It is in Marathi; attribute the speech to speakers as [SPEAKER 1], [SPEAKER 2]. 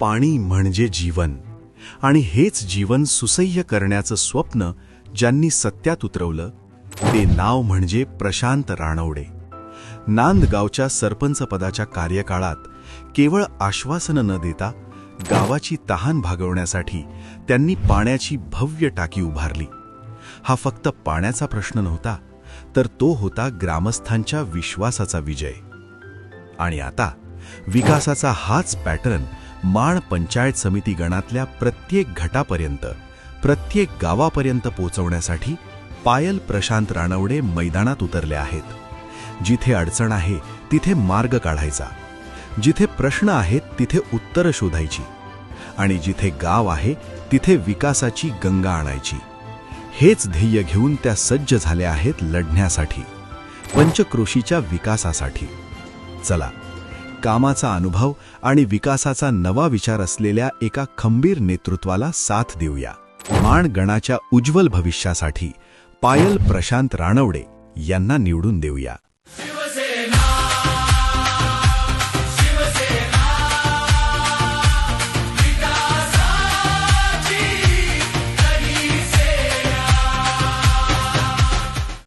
[SPEAKER 1] पाणी म्हणजे जीवन, आणि हेच जीवन सुसह्य करण्याचं स्वप्न ज्यांनी सत्यात उतरवलं ते नाव म्हणजे प्रशांत रानवडे. नांदगावच्या सरपंचपदाच्या कार्यकाळात केवळ आश्वासनं न देता गावाची तहान भागवण्यासाठी त्यांनी पाण्याची भव्य टाकी उभारली. हा फक्त पाण्याचा प्रश्न नव्हता, तर तो होता ग्रामस्थांच्या विश्वासाचा विजय. आणि आता विकासाचा हाच पॅटर्न माण पंचायत समिती गणातल्या प्रत्येक घटापर्यंत, प्रत्येक गावापर्यंत पोहोचवण्यासाठी पायल प्रशांत रानवडे मैदानात उतरले आहेत. जिथे अडचण आहे तिथे मार्ग काढायचा, जिथे प्रश्न आहेत तिथे उत्तरं शोधायची, आणि जिथे गाव आहे तिथे विकासाची गंगा आणायची. हेच ध्येय घेऊन त्या सज्ज झाल्या आहेत लढण्यासाठी, पंचक्रोशीच्या विकासासाठी. चला, कामाचा अनुभव आणि विकासाचा नवा विचार असलेल्या एका खंबीर नेतृत्वाला साथ देऊया. माण गणाच्या उज्ज्वल भविष्यासाठी पायल प्रशांत रानवडे यांना निवडून देऊया.